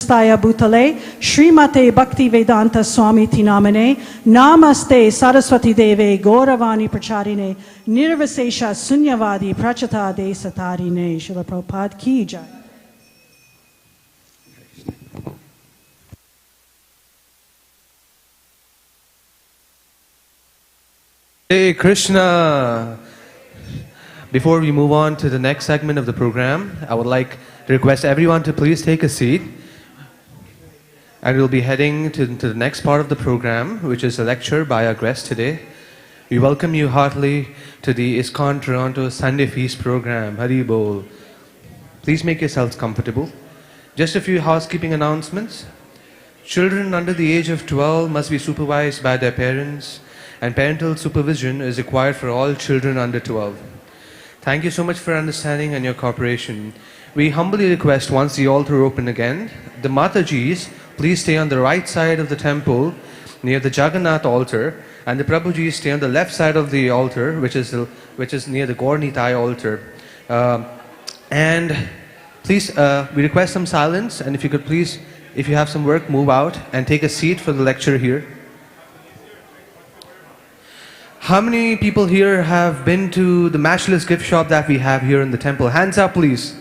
Staya Bhutale, Srimate Bhaktivedanta Swami Tinamane, Namaste Saraswati Deve, Gauravani Pracharine, Nirvasesha Sunyavadi Prachata De Satarine, Srila Prabhupada Ki Jai. Hey Krishna! Before we move on to the next segment of the program, I would like to request everyone to please take a seat. And we'll be heading to the next part of the program, which is a lecture by our guest today. We welcome you heartily to the ISKCON Toronto Sunday Feast program. Hari Bol. Please make yourselves comfortable. Just a few housekeeping announcements. Children under the age of 12 must be supervised by their parents, and parental supervision is required for all children under 12. Thank you so much for understanding and your cooperation. We humbly request, once the altar open again, the Matajis please stay on the right side of the temple near the Jagannath altar, and the Prabhujis stay on the left side of the altar, which is near the Gaur Nitai altar. And please, we request some silence, and if you could please, if you have some work, move out and take a seat for the lecture here. How many people here have been to the matchless gift shop that we have here in the temple? Hands up, please.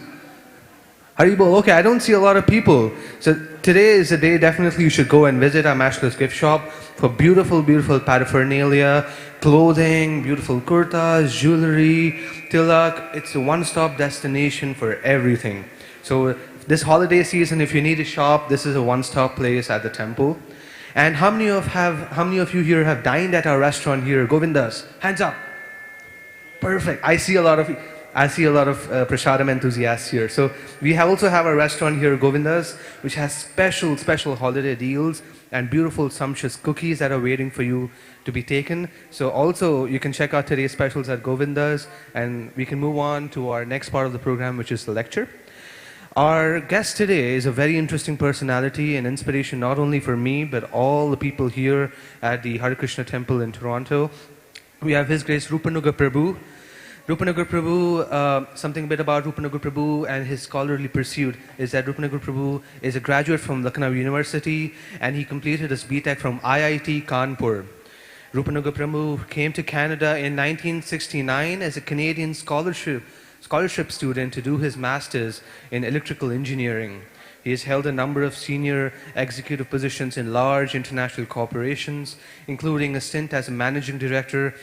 Haribol, okay, I don't see a lot of people. So today is a day definitely you should go and visit our matchless gift shop for beautiful, beautiful paraphernalia, clothing, beautiful kurtas, jewelry, tilak. It's a one-stop destination for everything. So this holiday season, if you need a shop, this is a one-stop place at the temple. And how many of you here have dined at our restaurant here, Govindas? Hands up. Perfect. I see a lot of prasadam enthusiasts here. So we also have a restaurant here, Govindas, which has special holiday deals and beautiful sumptuous cookies that are waiting for you to be taken. So also you can check out today's specials at Govindas, and we can move on to our next part of the program, which is the lecture. Our guest today is a very interesting personality and inspiration not only for me, but all the people here at the Hare Krishna Temple in Toronto. We have His Grace Rupanuga Prabhu. Rupanuga Prabhu, something a bit about Rupanuga Prabhu and his scholarly pursuit is that Rupanuga Prabhu is a graduate from Lucknow University, and he completed his BTech from IIT Kanpur. Rupanuga Prabhu came to Canada in 1969 as a Canadian scholarship student to do his master's in electrical engineering. He has held a number of senior executive positions in large international corporations, including a stint as a managing director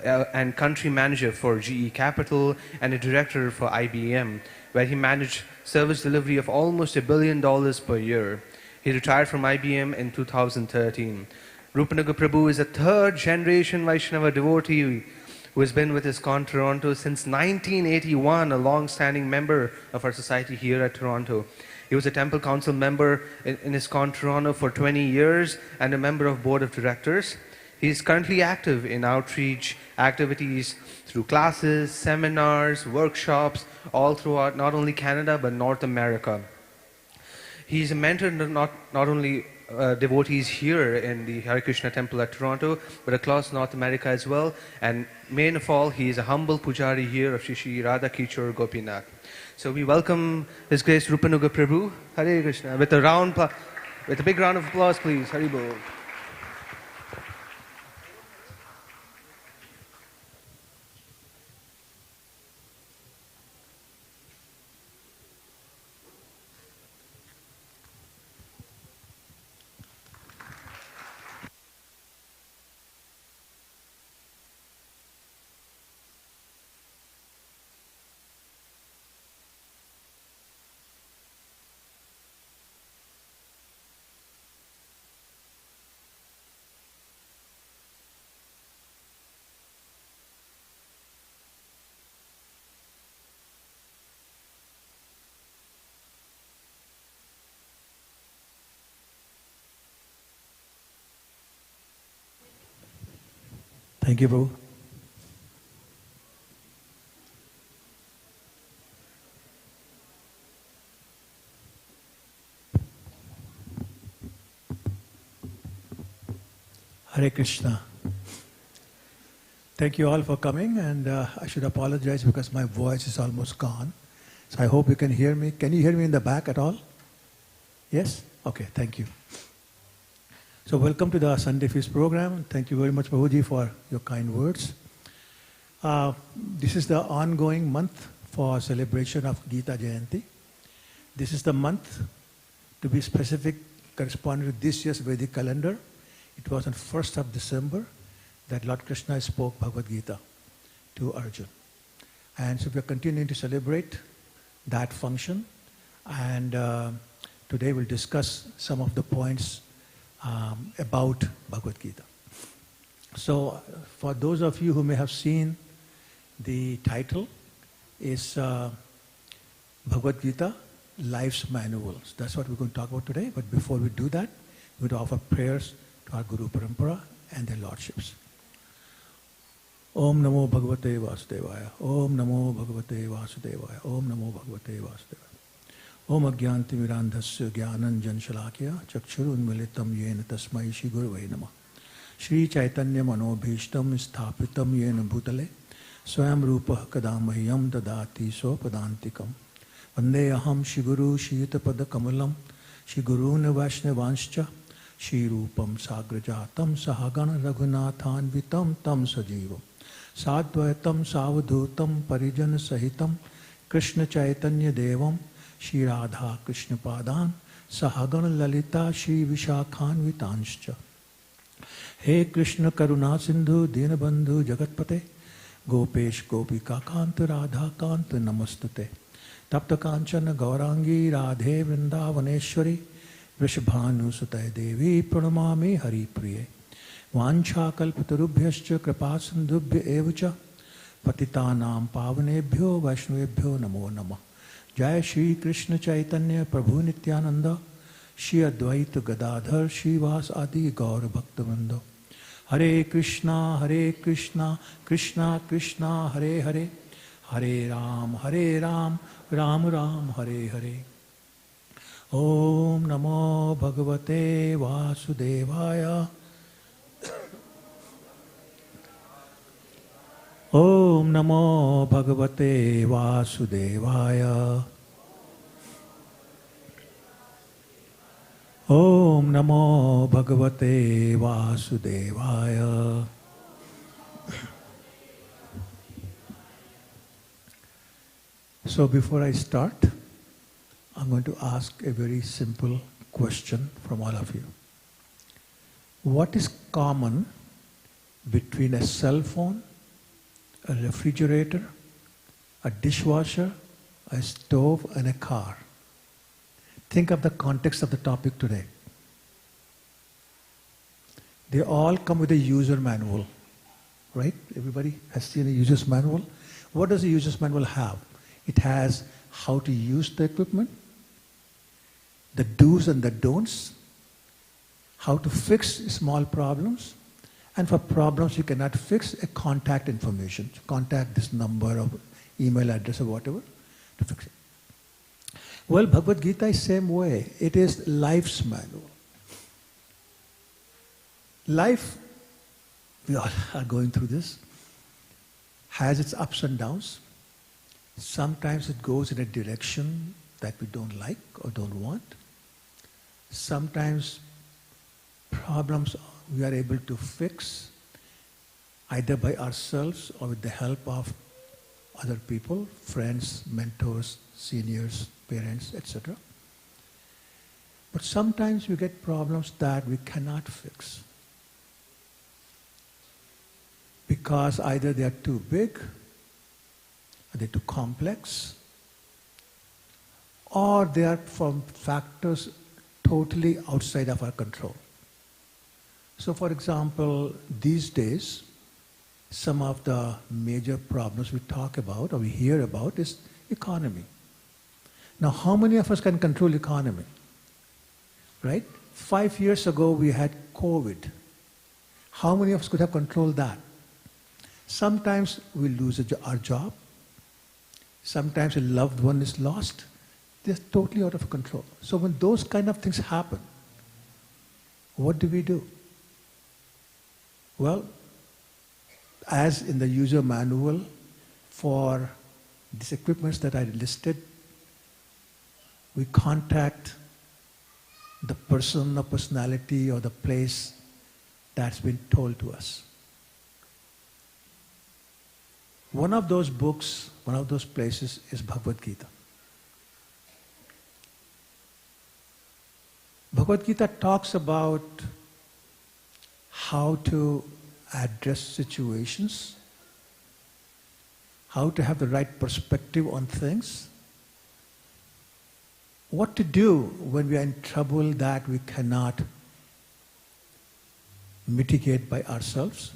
and country manager for GE Capital and a director for IBM, where he managed service delivery of almost $1 billion per year. He retired from IBM in 2013. Rupanuga Prabhu is a third-generation Vaishnava devotee who has been with ISKCON Toronto since 1981, a long-standing member of our society here at Toronto. He was a Temple Council member in ISKCON Toronto for 20 years and a member of Board of Directors. He is currently active in outreach activities through classes, seminars, workshops, all throughout not only Canada but North America. He is a mentor not only devotees here in the Hare Krishna Temple at Toronto, but across North America as well. And main of all, he is a humble pujari here of Shri Radha Kichor Gopinath. So we welcome His Grace Rupanuga Prabhu, Hare Krishna, with a big round of applause, please. Hari Bol. Thank you, Prabhu. Hare Krishna. Thank you all for coming, and I should apologize because my voice is almost gone. So I hope you can hear me. Can you hear me in the back at all? Yes? Okay, thank you. So welcome to the Sunday Feast program. Thank you very much, Prabhuji, for your kind words. This is the ongoing month for celebration of Gita Jayanti. This is the month, to be specific, corresponding to this year's Vedic calendar. It was on 1st of December that Lord Krishna spoke Bhagavad Gita to Arjuna. And so we are continuing to celebrate that function. And today we'll discuss some of the points about Bhagavad Gita. So for those of you who may have seen, the title is Bhagavad Gita Life's Manual. So that's what we're going to talk about today. But before we do that, we're going to offer prayers to our Guru Parampara and their lordships. Om Namo Bhagavate Vasudevaya. Om Namo Bhagavate Vasudevaya. Om Namo Bhagavate Vasudevaya. Om Agyanti Mirandhasya Gyanan Janshalakya Chakshurun Militam Yena Tasmai Shri Guruvai Namah. Shri Chaitanya Manobhishtam Sthapitam Yena Bhutale Swayam Rupa Kadamahyam Dadati So Padantikam. Vande Aham Shri Guru Shita Pada Kamalam Shri Guruna Vaishnavanshcha Shri Rupam Sagrajatam Sahagana Raghunathan Vitam Tam Sajivam Sadvaitam Savadhutam Parijana Sahitam Krishna Chaitanya Devam Shri Radha Krishna Padan Sahagana Lalita Shri Vishakhan Vitanscha. He Krishna Karuna Sindhu Dinabandhu Jagatpate Gopesh Gopika Kanta Radha Kanta Namastate Tapta Kanchana Gaurangi Radhe Vrindavaneshwari Vrishabhanu Sutay Devi Pranamami Hari Priye Vancha Kalpatarubhyascha Kripa Sindhubhya Evacha Patitanam Pavanebhyo Vaishnavebhyo Namo Namah. Jai Shri Krishna Chaitanya Prabhu Nityananda Shri Advaita Gadadhar Shri Vas Adi Gaur Bhaktivinoda. Hare Krishna, Krishna Krishna, Hare Hare, Hare Ram, Ram Ram, Hare Hare. Om Namo Bhagavate Vasudevaya. Om Namo Bhagavate Vasudevaya. Om Namo Bhagavate Vasudevaya. So before I start, I'm going to ask a very simple question from all of you. What is common between a cell phone, a refrigerator, a dishwasher, a stove, and a car? Think of the context of the topic today. They all come with a user manual, right? Everybody has seen a user's manual. What does a user's manual have? It has how to use the equipment, the do's and the don'ts, how to fix small problems, and for problems you cannot fix, a contact information. Contact this number or email address or whatever to fix it. Well, Bhagavad Gita is same way. It is life's manual. Life, we all are going through this, has its ups and downs. Sometimes it goes in a direction that we don't like or don't want. Sometimes problems we are able to fix either by ourselves or with the help of other people, friends, mentors, seniors, parents, etc. But sometimes we get problems that we cannot fix because either they are too big, or they're too complex, or they are from factors totally outside of our control. So for example, these days, some of the major problems we talk about or we hear about is economy. Now, how many of us can control economy? Right? 5 years ago, we had COVID. How many of us could have controlled that? Sometimes we lose our job. Sometimes a loved one is lost. They're totally out of control. So when those kind of things happen, what do? Well, as in the user manual for these equipments that I listed, we contact the person or personality or the place that's been told to us. One of those books, one of those places is Bhagavad Gita. Bhagavad Gita talks about how to address situations, how to have the right perspective on things, what to do when we are in trouble that we cannot mitigate by ourselves,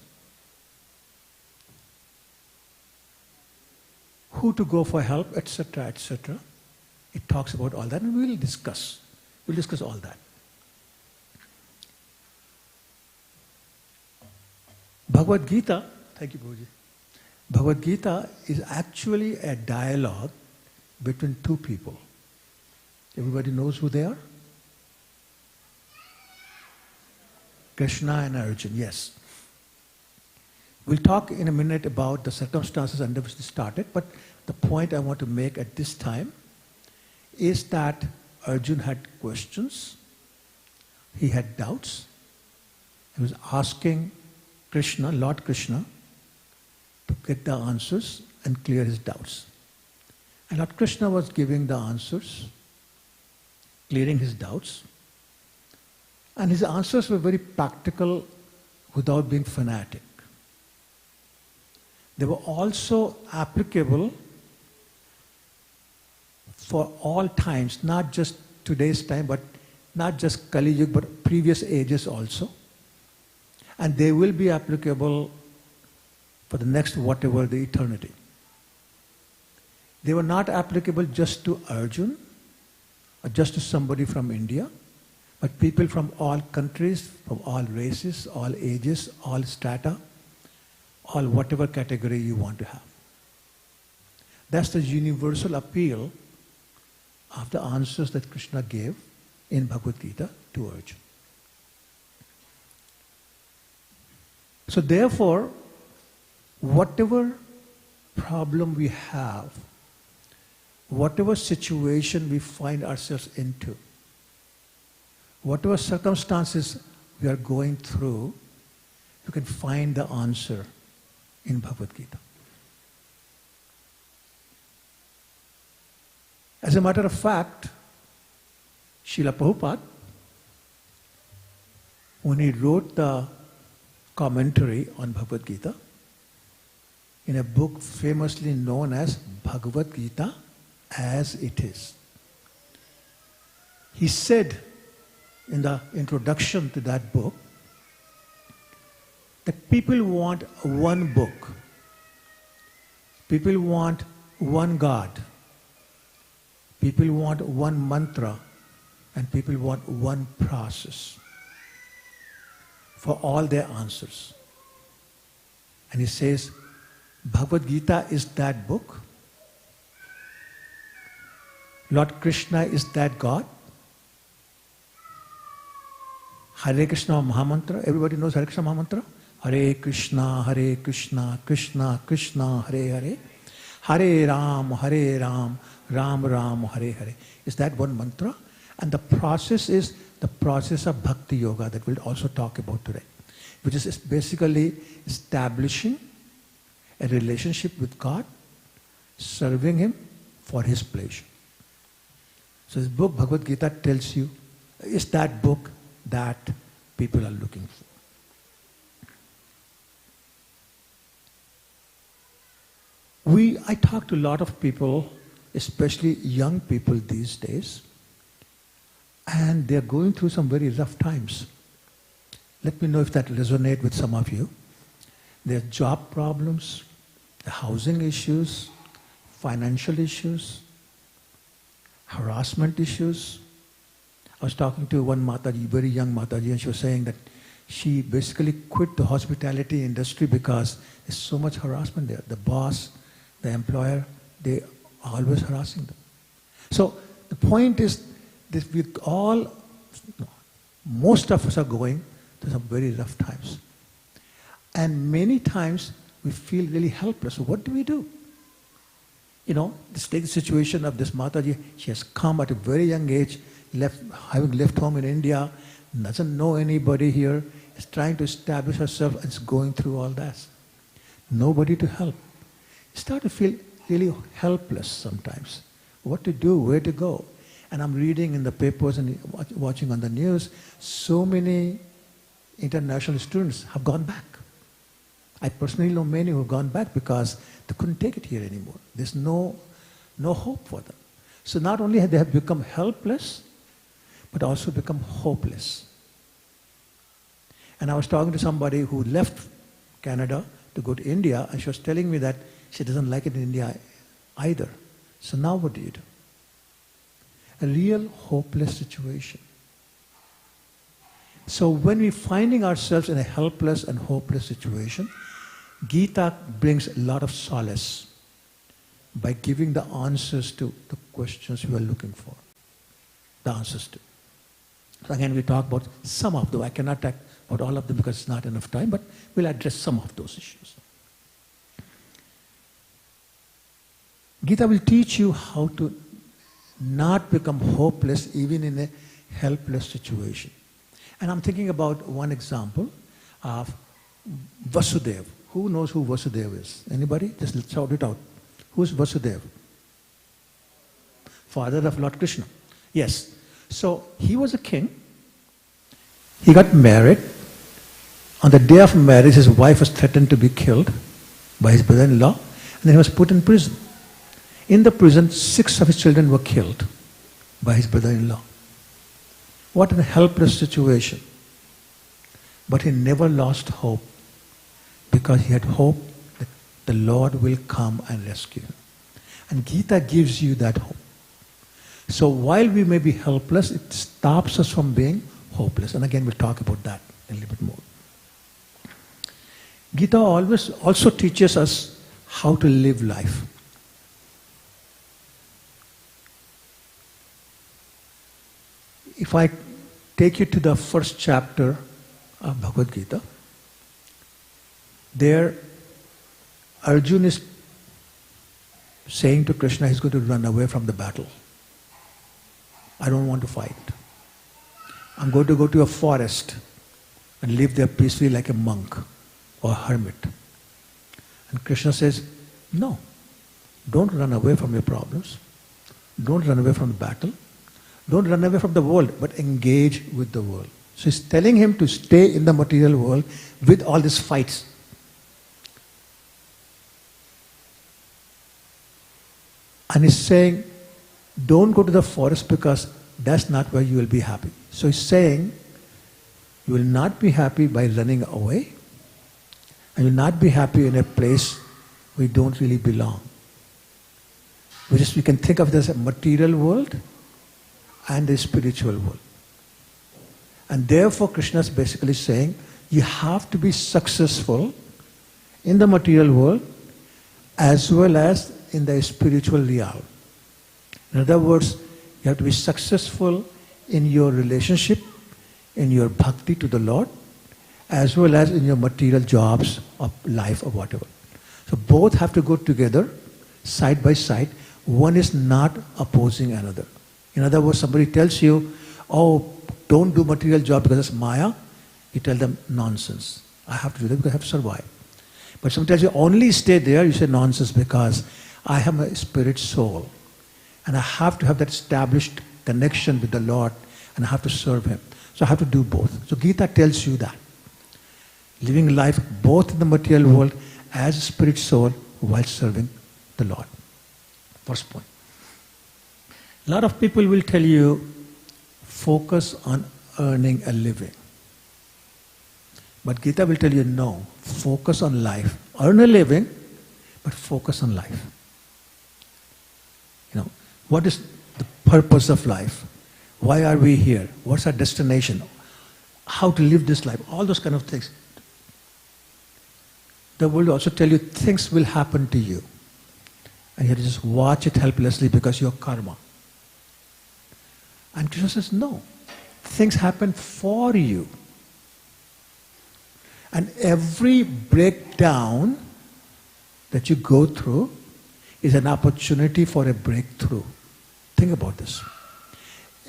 who to go for help, etc., etc. It talks about all that, and we'll discuss all that. Bhagavad Gita, thank you, Prabhuji. Bhagavad Gita is actually a dialogue between two people. Everybody knows who they are? Krishna and Arjuna, yes. We'll talk in a minute about the circumstances under which this started, but the point I want to make at this time is that Arjuna had questions, he had doubts, he was asking Krishna, Lord Krishna, to get the answers and clear his doubts. And Lord Krishna was giving the answers, clearing his doubts, and his answers were very practical without being fanatic. They were also applicable for all times, not just today's time, but not just Kali Yuga, but previous ages also. And they will be applicable for the next whatever the eternity. They were not applicable just to Arjuna or just to somebody from India, but people from all countries, from all races, all ages, all strata, all whatever category you want to have. That's the universal appeal of the answers that Krishna gave in Bhagavad Gita to Arjuna. So therefore, whatever problem we have, whatever situation we find ourselves into, whatever circumstances we are going through, you can find the answer in Bhagavad Gita. As a matter of fact, Srila Prabhupada, when he wrote the commentary on Bhagavad Gita, in a book famously known as Bhagavad Gita as It Is, he said in the introduction to that book that people want one book, people want one God, people want one mantra, and people want one process for all their answers. And he says, Bhagavad Gita is that book. Lord Krishna is that God. Hare Krishna Mahamantra. Everybody knows Hare Krishna Mahamantra? Hare Krishna, Krishna Krishna, Hare Hare. Hare Ram, Ram Ram, Hare Hare. Is that one mantra? And the process is the process of Bhakti Yoga that we'll also talk about today, which is basically establishing a relationship with God, serving Him for His pleasure. So this book, Bhagavad Gita, tells you, is that book that people are looking for. I talk to a lot of people, especially young people these days, and they're going through some very rough times. Let me know if that resonates with some of you. There are job problems, housing issues, financial issues, harassment issues. I was talking to one Mataji, very young Mataji, and she was saying that she basically quit the hospitality industry because there's so much harassment there. The boss, the employer, they are always harassing them. So the point is that we all, most of us are going through some very rough times. And many times we feel really helpless. So what do we do? You know, let's take the situation of this Mataji. She has come at a very young age. having left home in India, doesn't know anybody here, is trying to establish herself and is going through all that. Nobody to help. You start to feel really helpless sometimes. What to do, where to go. And I'm reading in the papers and watching on the news, so many international students have gone back. I personally know many who have gone back because they couldn't take it here anymore. There's no hope for them. So not only have they become helpless, but also become hopeless. And I was talking to somebody who left Canada to go to India, and she was telling me that she doesn't like it in India either. So now what do you do? A real hopeless situation. So when we're finding ourselves in a helpless and hopeless situation, Gita brings a lot of solace by giving the answers to the questions we are looking for. The answers to. So again, we talk about some of them. I cannot talk about all of them because it's not enough time, but we'll address some of those issues. Gita will teach you how to not become hopeless even in a helpless situation. And I'm thinking about one example of Vasudeva. Who knows who Vasudeva is? Anybody? Just shout it out. Who's Vasudeva? Father of Lord Krishna. Yes. So he was a king. He got married. On the day of marriage, his wife was threatened to be killed by his brother-in-law, and then he was put in prison. In the prison, 6 of his children were killed by his brother-in-law. What a helpless situation. But he never lost hope because he had hope that the Lord will come and rescue him. And Gita gives you that hope. So while we may be helpless, it stops us from being hopeless. And again, we'll talk about that a little bit more. Gita always also teaches us how to live life. If I take you to the first chapter of Bhagavad Gita, there Arjuna is saying to Krishna he's going to run away from the battle. I don't want to fight. I'm going to go to a forest and live there peacefully like a monk or a hermit. And Krishna says, no, don't run away from your problems. Don't run away from the battle. Don't run away from the world, but engage with the world. So he's telling him to stay in the material world with all these fights. And he's saying, don't go to the forest because that's not where you will be happy. So he's saying, you will not be happy by running away, and you will not be happy in a place where you don't really belong. We can think of it as a material world and the spiritual world. And therefore Krishna is basically saying, you have to be successful in the material world as well as in the spiritual realm. In other words, you have to be successful in your relationship, in your bhakti to the Lord, as well as in your material jobs of life or whatever. So both have to go together, side by side. One is not opposing another. In other words, somebody tells you, oh, don't do material job because it's Maya. You tell them, nonsense. I have to do that because I have to survive. But somebody tells you, only stay there. You say, nonsense, because I have a spirit soul. And I have to have that established connection with the Lord, and I have to serve Him. So I have to do both. So Gita tells you that. Living life both in the material world as a spirit soul while serving the Lord. First point. A lot of people will tell you, focus on earning a living. But Gita will tell you, no, focus on life. Earn a living, but focus on life. You know, what is the purpose of life? Why are we here? What's our destination? How to live this life? All those kind of things. The world will also tell you things will happen to you. And you have to just watch it helplessly because you're karma. And Krishna says, no. Things happen for you. And every breakdown that you go through is an opportunity for a breakthrough. Think about this.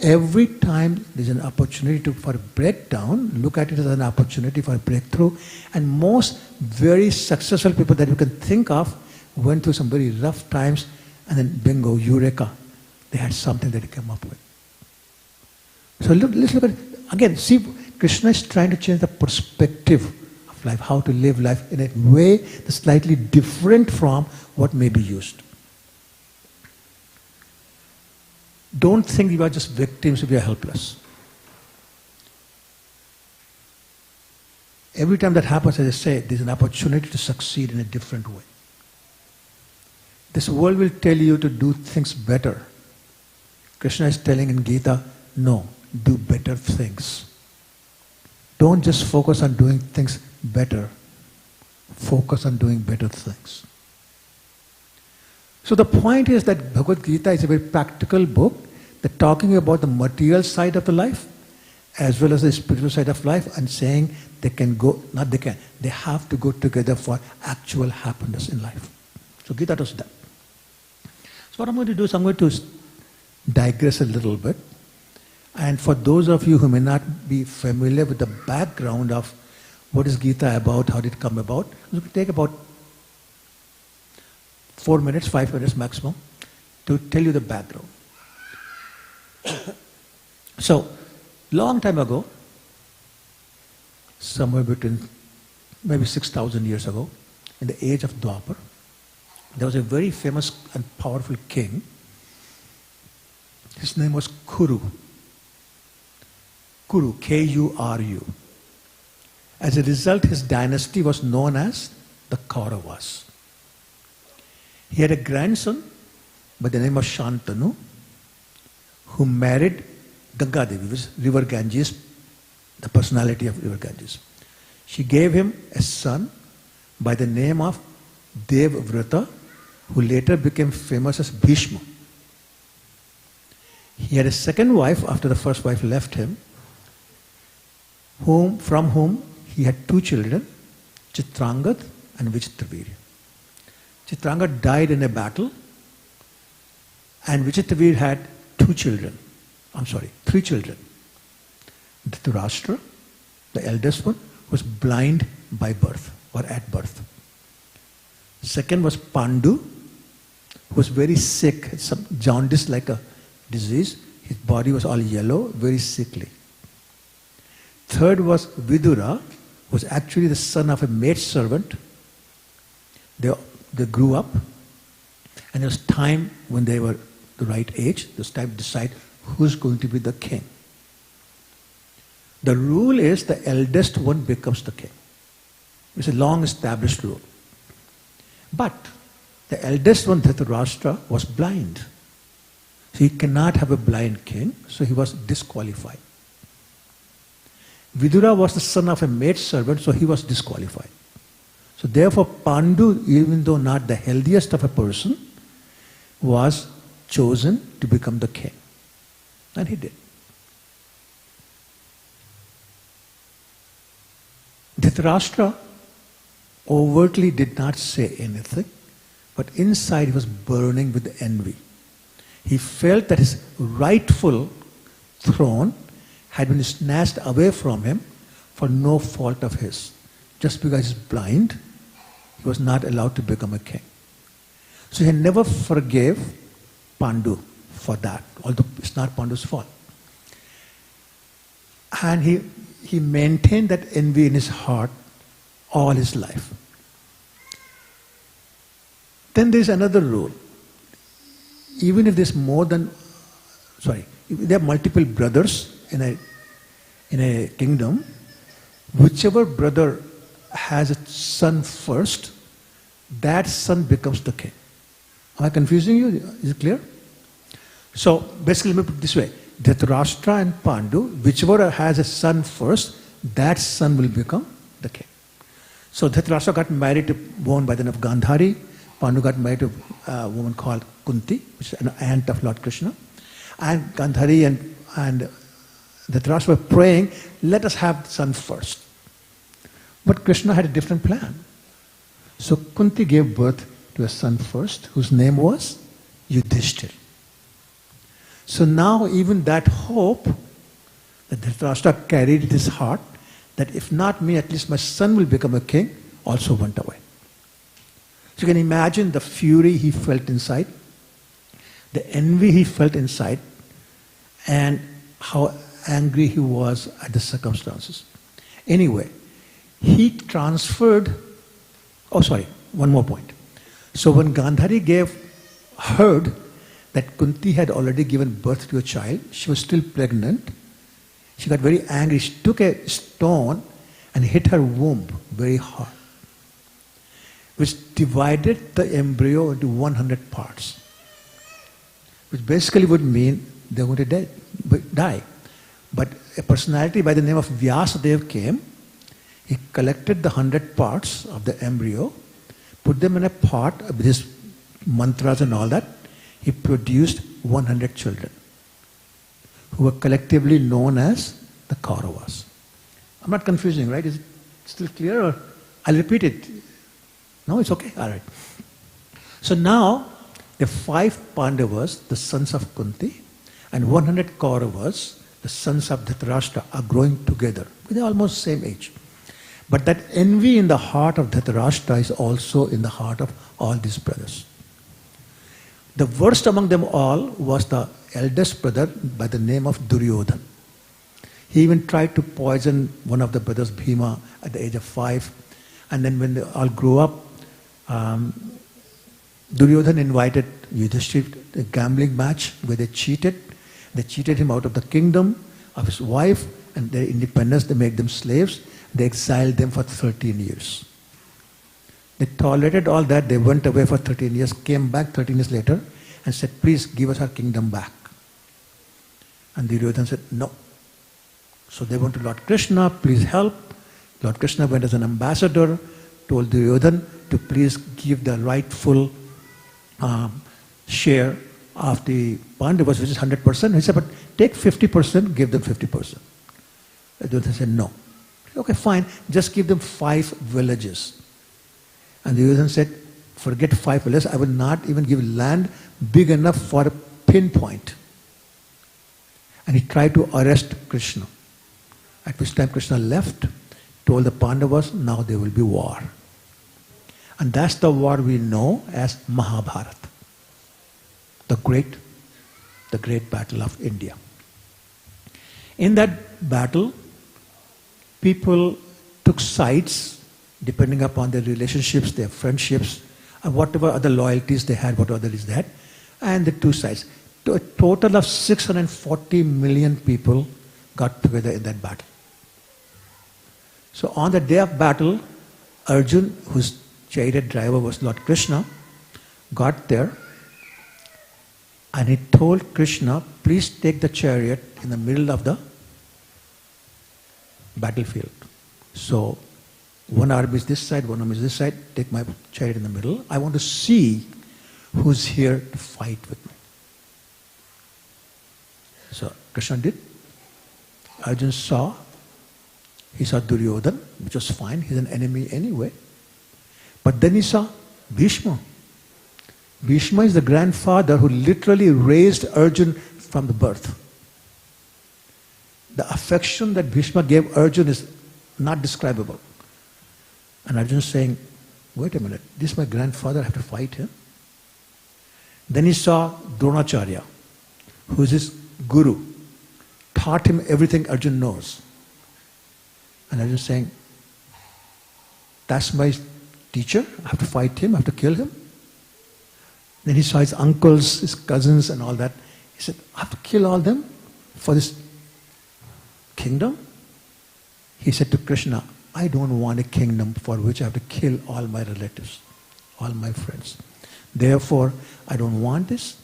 Every time there's an opportunity for a breakdown, look at it as an opportunity for a breakthrough. And most very successful people that you can think of went through some very rough times, and then bingo, eureka, they had something that they came up with. So let's look at it. Again, see, Krishna is trying to change the perspective of life, how to live life in a way that's slightly different from what may be used. Don't think you are just victims if you are helpless. Every time that happens, as I say, there's an opportunity to succeed in a different way. This world will tell you to do things better. Krishna is telling in Gita, no, do better things. Don't just focus on doing things better. Focus on doing better things. So the point is that Bhagavad Gita is a very practical book that talking about the material side of the life as well as the spiritual side of life, and saying they can go, not they can, they have to go together for actual happiness in life. So Gita does that. So what I'm going to do is I'm going to digress a little bit. And for those of you who may not be familiar with the background of what is Gita about, how did it come about, it will take about 4 minutes, 5 minutes maximum to tell you the background. So, long time ago, somewhere between maybe 6,000 years ago, in the age of Dwapar, there was a very famous and powerful king. His name was Kuru. Kuru, K-U-R-U. As a result, his dynasty was known as the Kauravas. He had a grandson by the name of Shantanu, who married Ganga Devi, which is River Ganges, the personality of River Ganges. She gave him a son by the name of Devvrata, who later became famous as Bhishma. He had a second wife after the first wife left him, from whom he had 2 children, Chitrangad and Vichitravirya. Chitrangad died in a battle, and Vichitravirya had 3 children. Dhritarashtra, the eldest one, was blind by birth or at birth. Second was Pandu, who was very sick, had some jaundice like a disease. His body was all yellow, very sickly. Third was Vidura, who was actually the son of a maidservant. They grew up, and it was time when they were the right age, it was time to decide who's going to be the king. The rule is the eldest one becomes the king. It's a long established rule. But the eldest one, Dhritarashtra, was blind. So he cannot have a blind king, so he was disqualified. Vidura was the son of a maidservant, so he was disqualified. So therefore Pandu, even though not the healthiest of a person, was chosen to become the king. And he did. Dhritarashtra overtly did not say anything, but inside he was burning with envy. He felt that his rightful throne had been snatched away from him for no fault of his. Just because he's blind, he was not allowed to become a king. So he never forgave Pandu for that, although it's not Pandu's fault. And he maintained that envy in his heart all his life. Then there's another rule. Even if there's if there are multiple brothers in a kingdom, whichever brother has a son first, that son becomes the king. Am I confusing you? Is it clear? So basically, let me put it this way. Dhritarashtra and Pandu, whichever has a son first, that son will become the king. So Dhritarashtra got married to a woman by the name of Gandhari. Pandu got married to a woman called Kunti, which is an aunt of Lord Krishna. And Gandhari and Dhritarashtra were praying, let us have the son first. But Krishna had a different plan. So Kunti gave birth to a son first, whose name was Yudhishthira. So now even that hope that Dhritarashtra carried in his heart, that if not me, at least my son will become a king, also went away. So you can imagine the fury he felt inside, the envy he felt inside, and how angry he was at the circumstances. Anyway, he transferred, oh sorry, one more point. So when Gandhari heard that Kunti had already given birth to a child, she was still pregnant, she got very angry. She took a stone and hit her womb very hard, which divided the embryo into 100 parts, which basically would mean they're going to die. But a personality by the name of Vyasadeva came. He collected the 100 parts of the embryo, put them in a pot with his mantras and all that. He produced 100 children who were collectively known as the Kauravas. I'm not confusing, right? Is it still clear? Or I'll repeat it. No, it's okay? All right. So now, the 5 Pandavas, the sons of Kunti, and 100 Kauravas, the sons of Dhritarashtra, are growing together. They're almost same age. But that envy in the heart of Dhritarashtra is also in the heart of all these brothers. The worst among them all was the eldest brother by the name of Duryodhan. He even tried to poison one of the brothers, Bhima, at the age of 5. And then when they all grew up, Duryodhan invited Yudhishthira to a gambling match where they cheated. They cheated him out of the kingdom, of his wife, and their independence. They made them slaves. They exiled them for 13 years. They tolerated all that. They went away for 13 years, came back 13 years later, and said, please give us our kingdom back. And Duryodhan said, no. So they went to Lord Krishna, please help. Lord Krishna went as an ambassador, told Duryodhan to please give the rightful share of the Pandavas, which is 100%. He said, but take 50%, give them 50%. Duryodhan said, no. Okay, fine, just give them 5 villages. And Duryodhan said, forget 5 villages, I will not even give land big enough for a pinpoint. And he tried to arrest Krishna. At which time Krishna left, told the Pandavas, now there will be war. And that's the war we know as Mahabharata. The great battle of India. In that battle, people took sides depending upon their relationships, their friendships, and whatever other loyalties they had, whatever others they had, and the two sides. To a total of 640 million people got together in that battle. So on the day of battle, Arjun, whose chariot driver was Lord Krishna, got there and he told Krishna, please take the chariot in the middle of the battlefield. So one army is this side, one army is this side, take my chariot in the middle. I want to see who's here to fight with me. So Krishna did. Arjun saw. He saw Duryodhan, which was fine. He's an enemy anyway. But then he saw Bhishma. Bhishma is the grandfather who literally raised Arjun from the birth. The affection that Bhishma gave Arjun is not describable. And Arjun is saying, wait a minute, this is my grandfather, I have to fight him. Then he saw Dronacharya, who is his guru, taught him everything Arjun knows. And Arjun is saying, that's my teacher, I have to fight him, I have to kill him. Then he saw his uncles, his cousins and all that. He said, I have to kill all them for this kingdom? He said to Krishna, I don't want a kingdom for which I have to kill all my relatives, all my friends. Therefore, I don't want this.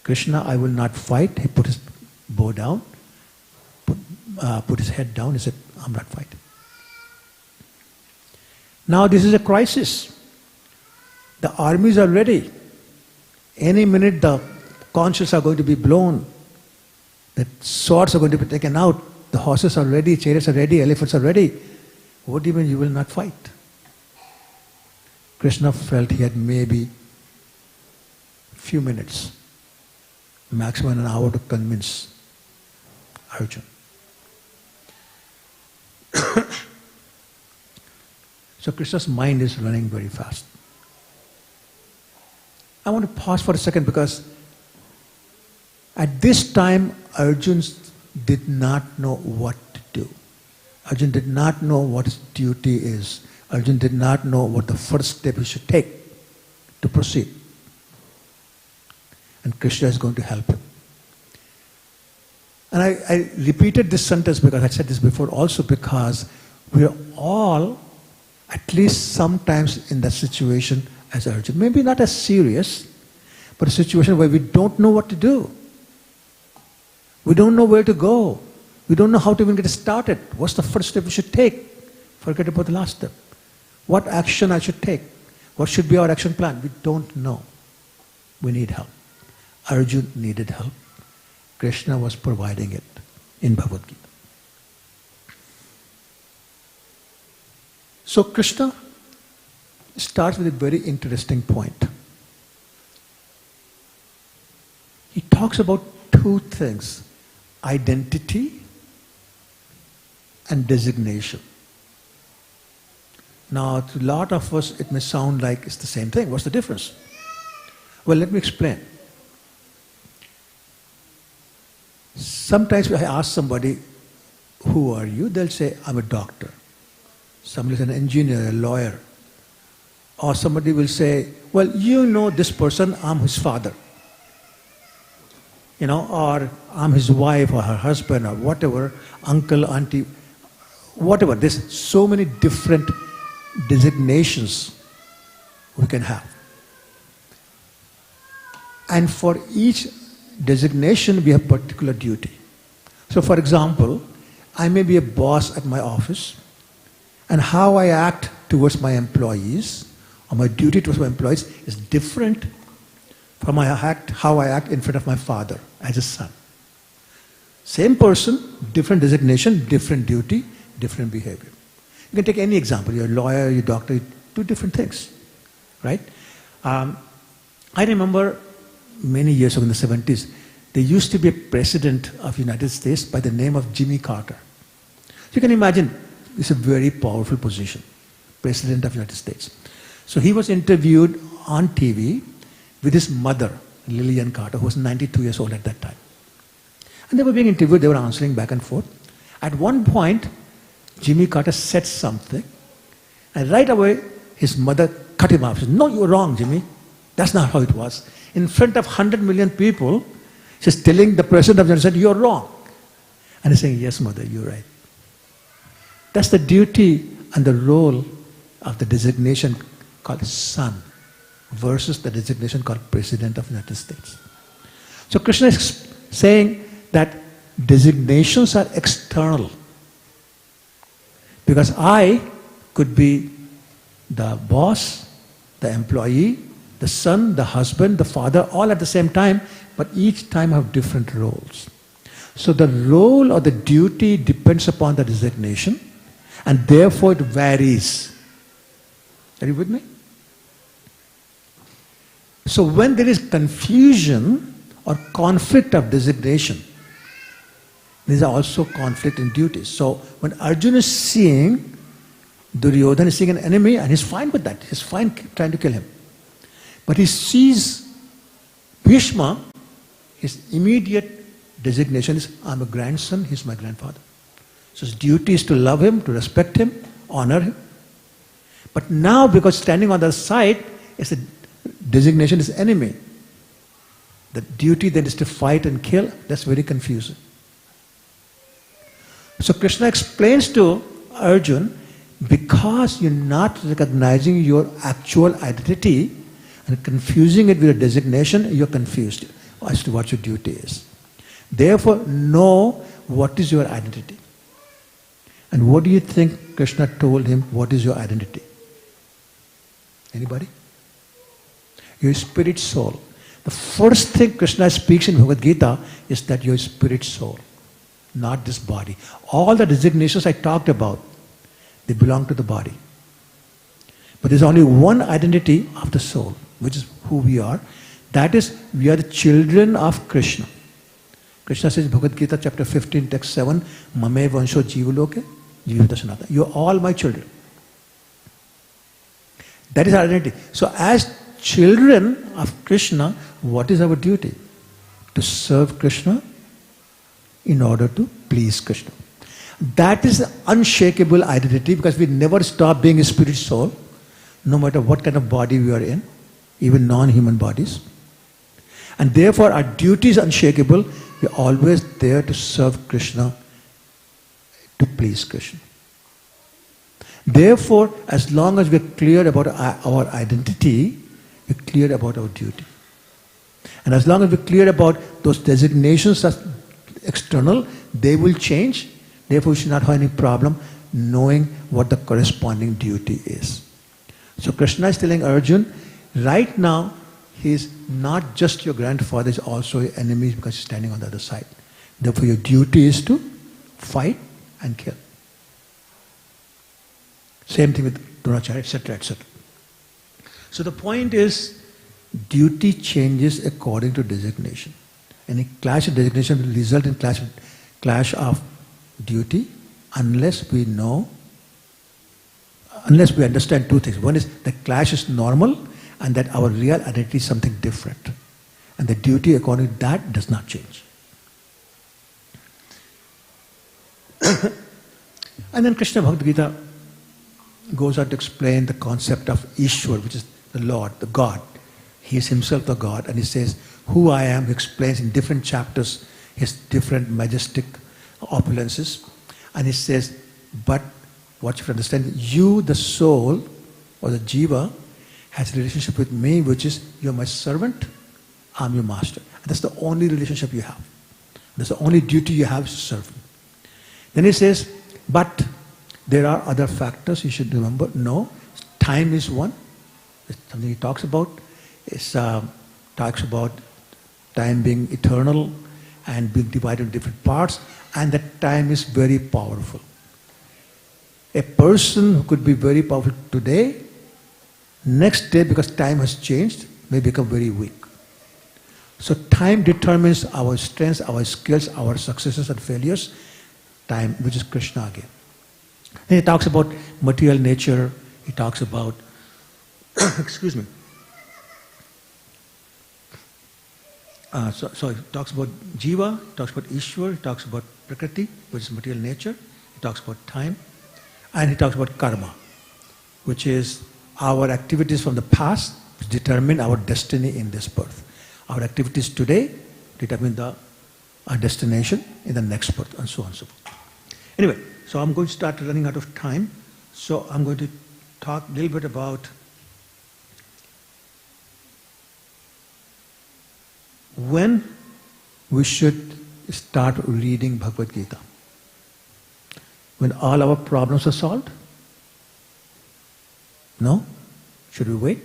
Krishna, I will not fight. He put his bow down, put his head down. He said, I'm not fighting. Now this is a crisis. The armies are ready. Any minute the conches are going to be blown. The swords are going to be taken out. The horses are ready, chariots are ready, elephants are ready. What do you mean you will not fight? Krishna felt he had maybe few minutes maximum an hour to convince Arjun. So Krishna's mind is running very fast. I want to pause for a second because at this time Arjun did not know what to do. Arjun did not know what his duty is. Arjun did not know what the first step he should take to proceed. And Krishna is going to help him. And I repeated this sentence because I said this before also, because we are all at least sometimes in that situation as Arjun. Maybe not as serious, but a situation where we don't know what to do. We don't know where to go. We don't know how to even get started. What's the first step we should take? Forget about the last step. What action I should take? What should be our action plan? We don't know. We need help. Arjun needed help. Krishna was providing it in Bhagavad Gita. So Krishna starts with a very interesting point. He talks about two things: identity and designation. Now, to a lot of us, it may sound like it's the same thing. What's the difference? Well, let me explain. Sometimes I ask somebody, who are you? They'll say, I'm a doctor. Somebody is an engineer, a lawyer. Or somebody will say, well, you know this person, I'm his father. You know, or I'm his wife or her husband or whatever, uncle, auntie, whatever. There's so many different designations we can have. And for each designation, we have particular duty. So for example, I may be a boss at my office, and how I act towards my employees, or my duty towards my employees, is different from how I act in front of my father as a son. Same person, different designation, different duty, different behavior. You can take any example. You're a lawyer, you're a doctor, you do different things, right? I remember many years ago in the 70s, there used to be a president of the United States by the name of Jimmy Carter. So you can imagine, it's a very powerful position, president of the United States. So he was interviewed on TV with his mother, Lillian Carter, who was 92 years old at that time. And they were being interviewed, they were answering back and forth. At one point, Jimmy Carter said something, and right away, his mother cut him off. She said, no, you're wrong, Jimmy. That's not how it was. In front of 100 million people, she's telling the president of the United States, you're wrong. And he's saying, yes, mother, you're right. That's the duty and the role of the designation called son versus the designation called President of the United States. So Krishna is saying that designations are external. Because I could be the boss, the employee, the son, the husband, the father, all at the same time, but each time have different roles. So the role or the duty depends upon the designation, and therefore it varies. Are you with me? So when there is confusion or conflict of designation, there is also conflict in duties. So when Arjuna is seeing Duryodhana, is seeing an enemy, and he's fine with that. He's fine trying to kill him. But he sees Bhishma, his immediate designation is, I'm a grandson, he's my grandfather. So his duty is to love him, to respect him, honor him. But now, because standing on the other side, is the designation is enemy. The duty then is to fight and kill. That's very confusing. So Krishna explains to Arjuna, because you're not recognizing your actual identity and confusing it with a designation, you're confused as to what your duty is. Therefore, know what is your identity. And what do you think Krishna told him, what is your identity? Anybody? Your spirit soul. The first thing Krishna speaks in Bhagavad Gita is that your spirit soul, not this body. All the designations I talked about, they belong to the body. But there's only one identity of the soul, which is who we are. That is, we are the children of Krishna. Krishna says in Bhagavad Gita chapter 15 text 7, Mame vansho jivaloke jivita sanatana. You are all my children. That is our identity. So as children of Krishna, what is our duty? To serve Krishna in order to please Krishna. That is the unshakable identity, because we never stop being a spirit soul, no matter what kind of body we are in, even non-human bodies. And therefore our duty is unshakable. We are always there to serve Krishna, to please Krishna. Therefore, as long as we are clear about our identity, we are clear about our duty. And as long as we are clear about those designations as external, they will change. Therefore, we should not have any problem knowing what the corresponding duty is. So Krishna is telling Arjuna, right now, he is not just your grandfather, he is also your enemy, because he is standing on the other side. Therefore, your duty is to fight and kill. Same thing with Dronacharya, etc., etc. So the point is, duty changes according to designation. Any clash of designation will result in clash of duty, unless we understand two things. One is the clash is normal, and that our real identity is something different. And the duty according to that does not change. And then Krishna Bhagavad Gita goes on to explain the concept of Ishwar, which is the Lord, the God. He is himself the God, and he says, who I am. He explains in different chapters his different majestic opulences. And he says, but what you have to understand, you, the soul, or the jiva, has a relationship with me, which is, you're my servant, I'm your master. And that's the only relationship you have. That's the only duty you have, is to serve me. Then he says, but there are other factors you should remember. No, time is one. It's something he talks about. It talks about time being eternal and being divided into different parts, and that time is very powerful. A person who could be very powerful today, next day, because time has changed, may become very weak. So time determines our strengths, our skills, our successes and failures. Time, which is Krishna again. Then he talks about material nature. He talks about, excuse me. So he talks about Jiva, he talks about Ishwar, he talks about Prakriti, which is material nature. He talks about time. And he talks about karma, which is our activities from the past which determine our destiny in this birth. Our activities today determine our destination in the next birth, and so on and so forth. Anyway, so I'm going to start running out of time. So I'm going to talk a little bit about when we should start reading Bhagavad Gita. When all our problems are solved? No? Should we wait?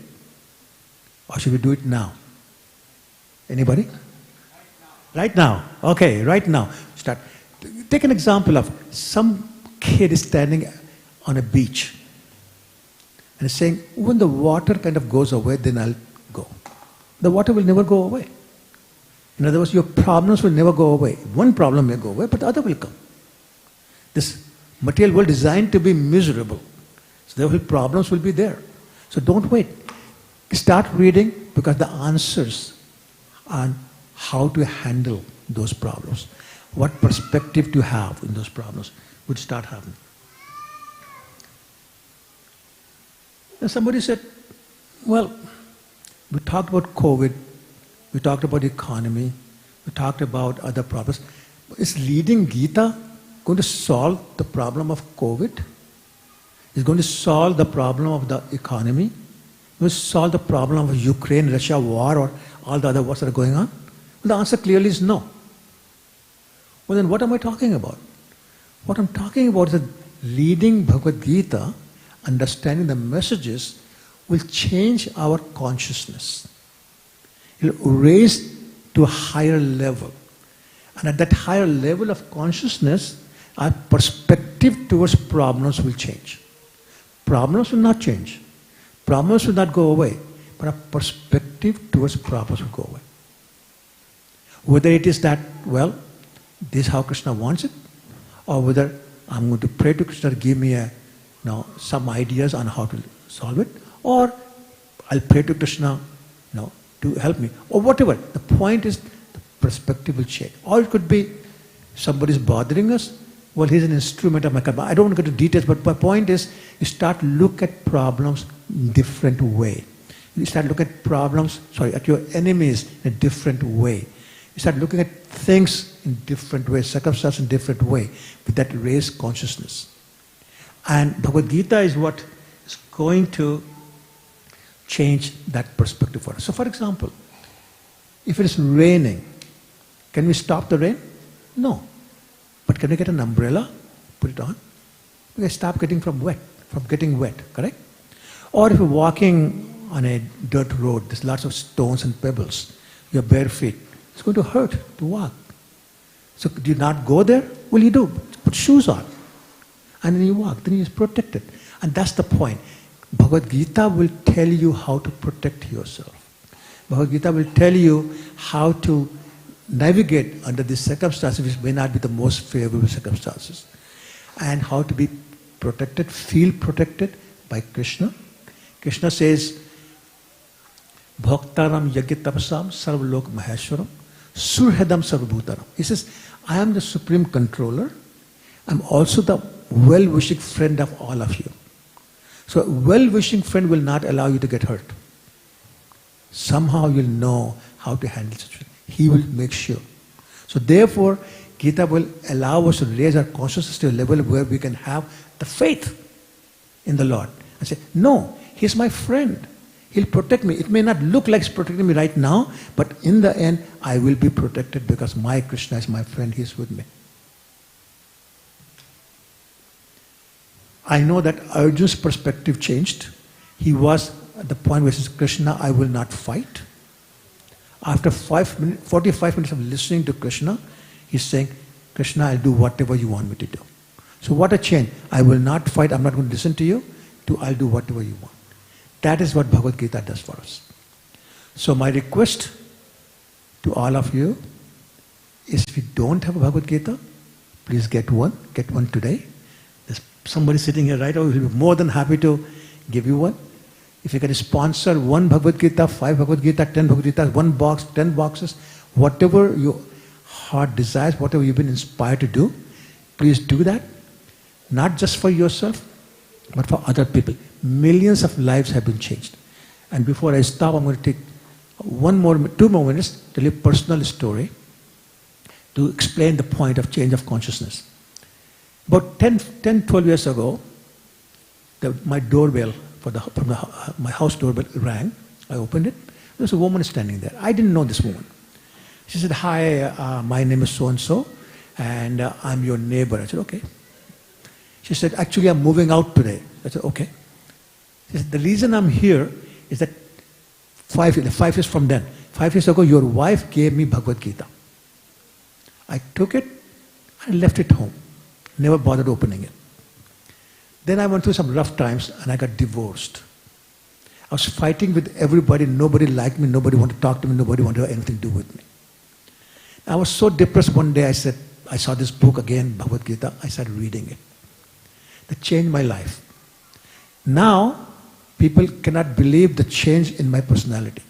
Or should we do it now? Anybody? Right now. Okay, right now. Start. Take an example of some kid is standing on a beach and is saying, when the water kind of goes away, then I'll go. The water will never go away. In other words, your problems will never go away. One problem may go away, but the other will come. This material world is designed to be miserable. So the problems will be there. So don't wait. Start reading, because the answers on how to handle those problems, what perspective to have in those problems, would start happening. And somebody said, well, we talked about COVID, we talked about economy, we talked about other problems. Is reading Gita going to solve the problem of COVID? Is going to solve the problem of the economy? Will solve the problem of Ukraine-Russia war or all the other wars that are going on? Well, the answer clearly is no. Well, then what am I talking about? What I'm talking about is that reading Bhagavad Gita, understanding the messages, will change our consciousness. It will raise to a higher level. And at that higher level of consciousness, our perspective towards problems will change. Problems will not change. Problems will not go away. But our perspective perspective towards problems will go away. Whether it is that, well, this is how Krishna wants it, or whether I'm going to pray to Krishna to give me some ideas on how to solve it, or I'll pray to Krishna to help me, or whatever. The point is the perspective will change. Or it could be somebody's bothering us. Well, he's an instrument of my karma. I don't want to go into details, but my point is you start look at problems in a different way. You start looking at problems, at your enemies in a different way. You start looking at things in different ways, circumstances in different way, with that raised consciousness. And Bhagavad Gita is what is going to change that perspective for us. So for example, if it is raining, can we stop the rain? No. But can we get an umbrella, put it on? We can stop getting getting wet, correct? Or if you're walking on a dirt road, there's lots of stones and pebbles, you're bare feet, it's going to hurt to walk. So do you not go there? Well, you do. Put shoes on. And then you walk, then you're protected. And that's the point. Bhagavad Gita will tell you how to protect yourself. Bhagavad Gita will tell you how to navigate under these circumstances which may not be the most favorable circumstances. And how to be protected, feel protected by Krishna. Krishna says, Bhaktaram Yagitapasam Sarvalok Maheshwaram Surhedam Sarvabhutaram. He says, I am the supreme controller. I'm also the well-wishing friend of all of you. So a well-wishing friend will not allow you to get hurt. Somehow you'll know how to handle the situation. He will make sure. So therefore, Gita will allow us to raise our consciousness to a level where we can have the faith in the Lord. And say, no, He's my friend. He'll protect me. It may not look like He's protecting me right now, but in the end, I will be protected because my Krishna is my friend. He's with me. I know that Arjuna's perspective changed. He was at the point where he says, Krishna, I will not fight. After 45 minutes of listening to Krishna, he's saying, Krishna, I'll do whatever you want me to do. So what a change. I will not fight, I'm not going to listen to you, to I'll do whatever you want. That is what Bhagavad Gita does for us. So my request to all of you is if you don't have a Bhagavad Gita, please get one today. There's somebody sitting here right now who will be more than happy to give you one. If you can sponsor one Bhagavad Gita, 5 Bhagavad Gita, 10 Bhagavad Gita, 1 box, 10 boxes, whatever your heart desires, whatever you've been inspired to do, please do that. Not just for yourself, but for other people. Millions of lives have been changed. And before I stop, I'm going to take 2 more minutes to tell you a personal story to explain the point of change of consciousness. About 12 years ago, my doorbell my house doorbell rang. I opened it. There was a woman standing there. I didn't know this woman. She said, hi, my name is so-and-so, and I'm your neighbor. I said, okay. She said, actually, I'm moving out today. I said, okay. She said, the reason I'm here is that 5 years from then, 5 years ago, your wife gave me Bhagavad Gita. I took it and left it home. Never bothered opening it. Then I went through some rough times and I got divorced. I was fighting with everybody. Nobody liked me. Nobody wanted to talk to me. Nobody wanted to have anything to do with me. I was so depressed one day. I said, I saw this book again, Bhagavad Gita. I started reading it. That changed my life. Now, people cannot believe the change in my personality.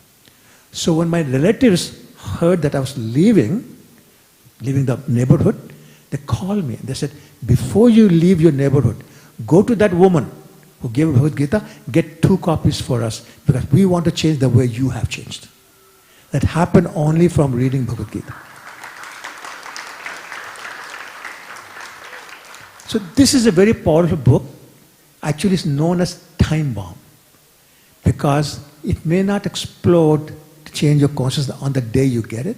So when my relatives heard that I was leaving the neighborhood, they called me. They said, before you leave your neighborhood, go to that woman who gave Bhagavad Gita, get 2 copies for us because we want to change the way you have changed. That happened only from reading Bhagavad Gita. So this is a very powerful book. Actually, it's known as time bomb because it may not explode to change your consciousness on the day you get it.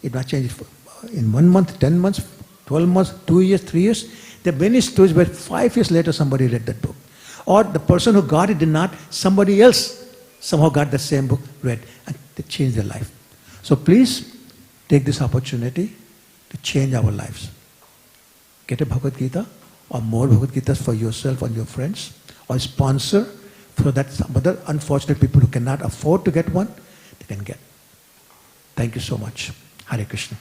It might change it in 1 month, 10 months, 12 months, 2 years, 3 years. There are many stories where 5 years later somebody read that book. Or the person who got it did not, somebody else somehow got the same book, read, and they changed their life. So please take this opportunity to change our lives. Get a Bhagavad Gita or more Bhagavad Gitas for yourself and your friends, or sponsor so that some other unfortunate people who cannot afford to get one, they can get. Thank you so much. Hare Krishna.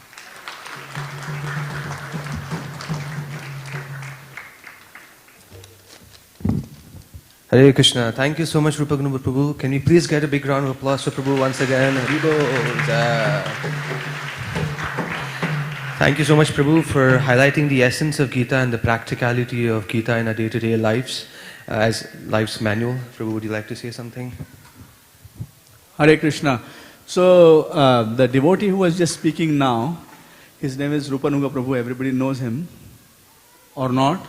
Hare Krishna. Thank you so much, Rupa Gunubur Prabhu. Can we please get a big round of applause for Prabhu once again? Haribol. Thank you so much, Prabhu, for highlighting the essence of Gita and the practicality of Gita in our day-to-day lives as life's manual. Prabhu, would you like to say something? Hare Krishna. So, the devotee who was just speaking now, his name is Rupanuga Prabhu. Everybody knows him or not.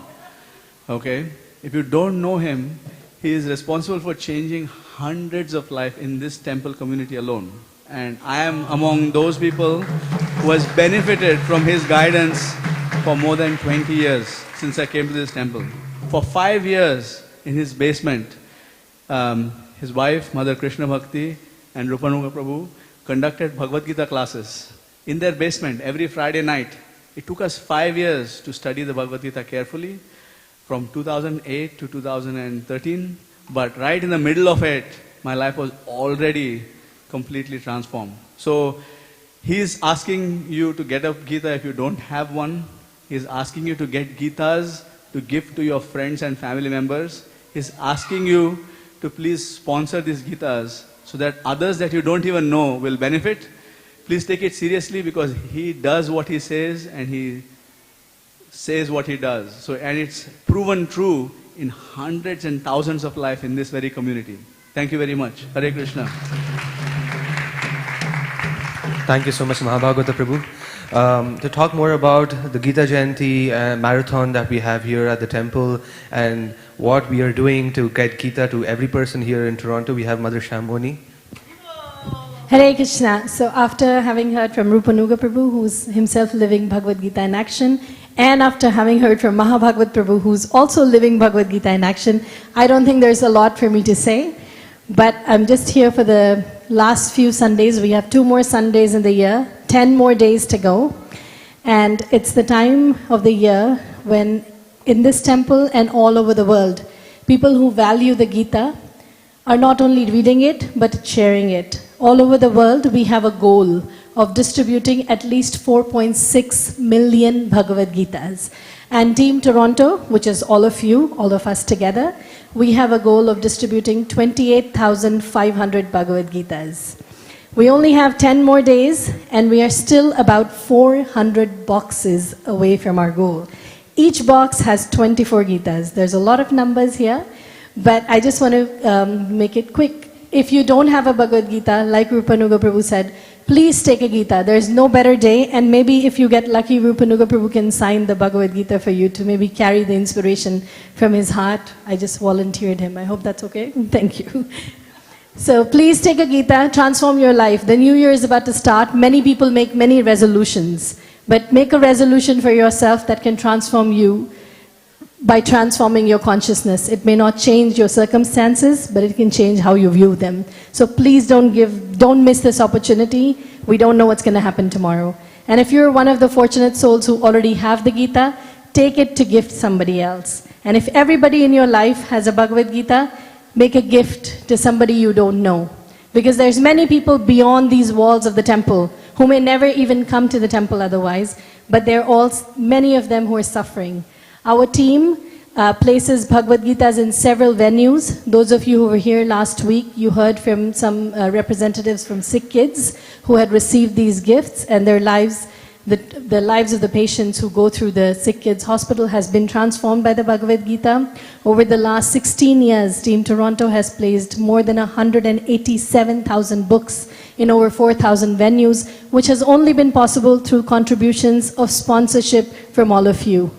Okay. If you don't know him, he is responsible for changing hundreds of lives in this temple community alone. And I am among those people who has benefited from his guidance for more than 20 years since I came to this temple. For 5 years in his basement, his wife, Mother Krishna Bhakti, and Rupanuga Prabhu conducted Bhagavad Gita classes in their basement every Friday night. It took us 5 years to study the Bhagavad Gita carefully, from 2008 to 2013. But right in the middle of it, my life was already completely transformed. So he's asking you to get a Gita if you don't have one. He's asking you to get Gitas to give to your friends and family members. He's asking you to please sponsor these Gitas so that others that you don't even know will benefit. Please take it seriously, because he does what he says and he says what he does. So, and it's proven true in hundreds and thousands of lives in this very community. Thank you very much. Hare Krishna. Thank you so much, Mahabhagavata Prabhu. To talk more about the Gita Jayanti marathon that we have here at the temple and what we are doing to get Gita to every person here in Toronto, we have Mother Shambhoni. Hare Krishna. So after having heard from Rupanuga Prabhu, who's himself living Bhagavad Gita in action, and after having heard from Mahabhagavat Prabhu, who's also living Bhagavad Gita in action, I don't think there's a lot for me to say. But I'm just here for the last few Sundays. We have 2 more Sundays in the year, 10 more days to go. And it's the time of the year when in this temple and all over the world, people who value the Gita are not only reading it, but sharing it. All over the world, we have a goal of distributing at least 4.6 million Bhagavad Gitas. And Team Toronto, which is all of you, all of us together, we have a goal of distributing 28,500 Bhagavad Gitas. We only have 10 more days, and we are still about 400 boxes away from our goal. Each box has 24 Gitas. There's a lot of numbers here, but I just want to make it quick. If you don't have a Bhagavad Gita, like Rupanuga Prabhu said, please take a Gita. There's no better day, and maybe if you get lucky, Rupanuga Prabhu can sign the Bhagavad Gita for you to maybe carry the inspiration from his heart. I just volunteered him. I hope that's okay. Thank you. So please take a Gita, transform your life. The new year is about to start. Many people make many resolutions, but make a resolution for yourself that can transform you by transforming your consciousness. It may not change your circumstances, but it can change how you view them. So please don't miss this opportunity. We don't know what's going to happen tomorrow. And if you're one of the fortunate souls who already have the Gita, take it to gift somebody else. And if everybody in your life has a Bhagavad Gita, make a gift to somebody you don't know. Because there's many people beyond these walls of the temple who may never even come to the temple otherwise, but there are all many of them who are suffering. Our team places Bhagavad Gitas in several venues. Those of you who were here last week, you heard from some representatives from Sick Kids who had received these gifts, and their lives, the lives of the patients who go through the Sick Kids Hospital has been transformed by the Bhagavad Gita. Over the last 16 years, Team Toronto has placed more than 187,000 books in over 4,000 venues, which has only been possible through contributions of sponsorship from all of you.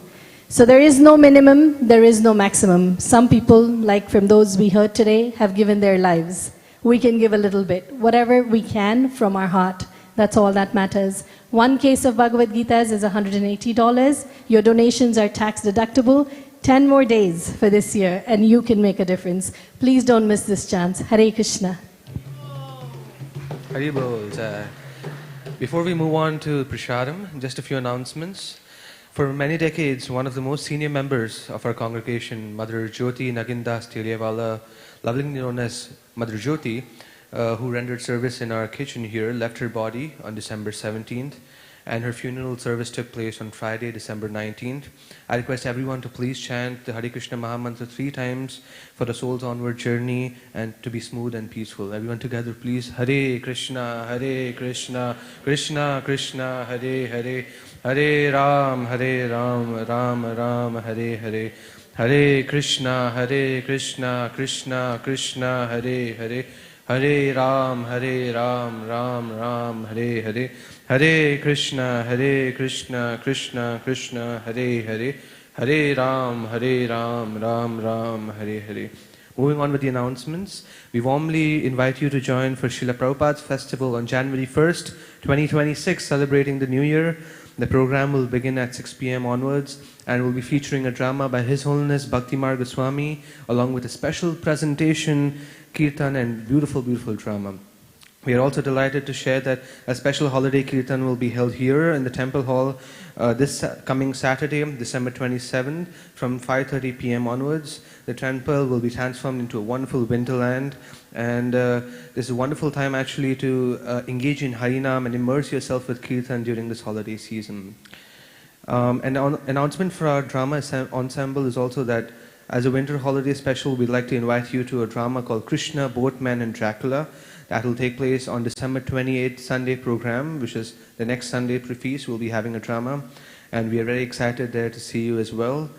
So there is no minimum, there is no maximum. Some people, like from those we heard today, have given their lives. We can give a little bit, whatever we can from our heart. That's all that matters. One case of Bhagavad Gitas is $180. Your donations are tax deductible. 10 more days for this year, and you can make a difference. Please don't miss this chance. Hare Krishna. Haribol. Before we move on to Prashadam, just a few announcements. For many decades, one of the most senior members of our congregation, Mother Jyoti Nagindas Teliawala, lovingly known as Mother Jyoti, who rendered service in our kitchen here, left her body on December 17th, and her funeral service took place on Friday, December 19th. I request everyone to please chant the Hare Krishna Mahamantra 3 times for the soul's onward journey and to be smooth and peaceful. Everyone together, please. Hare Krishna, Krishna Krishna, Hare Hare, Hare Ram, Ram Ram, Hare Hare. Hare Krishna, Krishna Krishna, Hare Hare, Hare Ram, Ram Hare Hare. Hare Krishna, Krishna Krishna, Hare Hare, Hare Ram, Ram Hare Hare. Moving on with the announcements, we warmly invite you to join for Srila Prabhupada's festival on January 1st, 2026, celebrating the New Year. The program will begin at 6 p.m. onwards and will be featuring a drama by His Holiness Bhaktimarga Goswami, along with a special presentation, kirtan, and beautiful drama. We are also delighted to share that a special holiday kirtan will be held here in the temple hall this coming Saturday, December 27th, from 5:30 p.m. onwards. The temple will be transformed into a wonderful winterland, and this is a wonderful time actually to engage in Harinam and immerse yourself with kirtan during this holiday season. An announcement for our drama ensemble is also that as a winter holiday special, we'd like to invite you to a drama called Krishna, Boatman and Dracula. That will take place on December 28th Sunday program, which is the next Sunday pre-feast. We'll be having a drama, and we are very excited there to see you as well.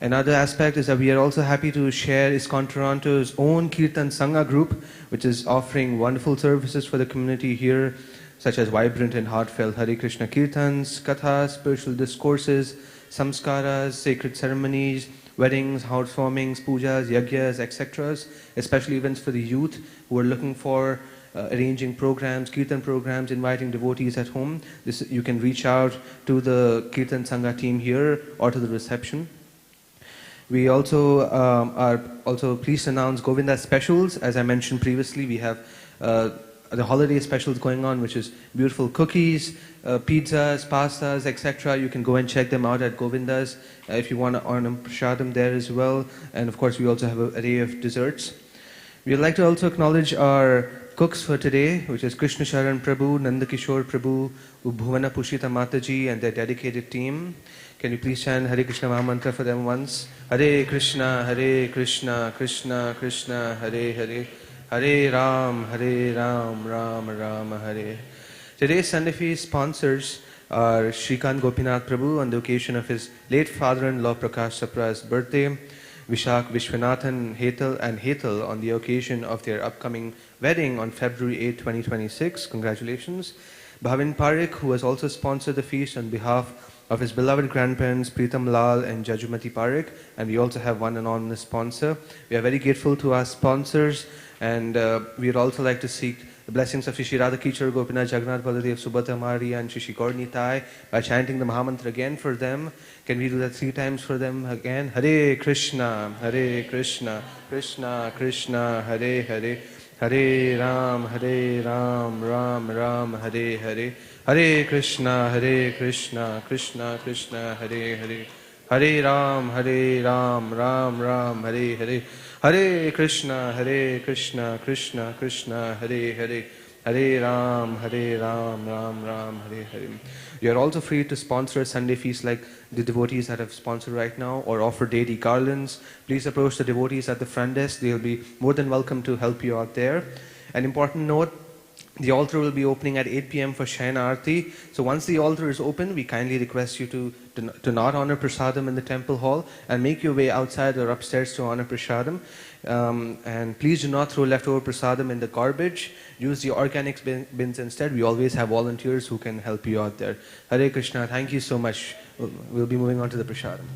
Another aspect is that we are also happy to share ISKCON Toronto's own Kirtan Sangha group, which is offering wonderful services for the community here, such as vibrant and heartfelt Hare Krishna Kirtans, Kathas, spiritual discourses, Samskaras, sacred ceremonies, weddings, housewarmings, pujas, yagyas, etc. Especially events for the youth who are looking for arranging programs, kirtan programs, inviting devotees at home. You can reach out to the Kirtan Sangha team here or to the reception. We also are also pleased to announce Govinda specials. As I mentioned previously, we have the holiday specials going on, which is beautiful cookies, pizzas, pastas, etc. You can go and check them out at Govinda's if you want to earn prasadam there as well. And of course, we also have an array of desserts. We would like to also acknowledge our cooks for today, which is Krishna Sharan Prabhu, Nandakishore Prabhu, Bhuvana Pushita Mataji, and their dedicated team. Can you please chant Hare Krishna Mahamantra for them once? Hare Krishna, Krishna Krishna, Hare Hare, Hare Ram, Ram Hare. Today's Sunday feast sponsors are Shrikant Gopinath Prabhu on the occasion of his late father-in-law Prakash Sapra's birthday, Vishak Vishwanathan Hetal on the occasion of their upcoming wedding on February 8, 2026. Congratulations. Bhavin Parikh, who has also sponsored the feast on behalf of his beloved grandparents Pritam Lal and Jajumati Parikh, and we also have one anonymous sponsor. We are very grateful to our sponsors, and we would also like to seek the blessings of Shri Radha Kichar, Gopinath Jagannath Baladev, Subhata Maria, and Shri Gauri Nitai by chanting the Mahamantra again for them. Can we do that 3 times for them again? Hare Krishna, Krishna Krishna, Hare Hare, Hare Ram, Ram Hare Hare, Hare Krishna, Krishna Krishna, Hare Hare, Hare Ram, Ram Hare Hare, Hare Krishna, Krishna Krishna, Hare Hare, Hare Ram, Ram Hare Hare. You are also free to sponsor a Sunday feast like the devotees that have sponsored right now, or offer daily garlands. Please approach the devotees at the front desk. They'll be more than welcome to help you out there. An important note, the altar will be opening at 8 p.m. for Shayana Aarti. So once the altar is open, we kindly request you to not honor prasadam in the temple hall and make your way outside or upstairs to honor prasadam. And please do not throw leftover prasadam in the garbage. Use the organic bins instead. We always have volunteers who can help you out there. Hare Krishna. Thank you so much. We'll be moving on to the prasadam.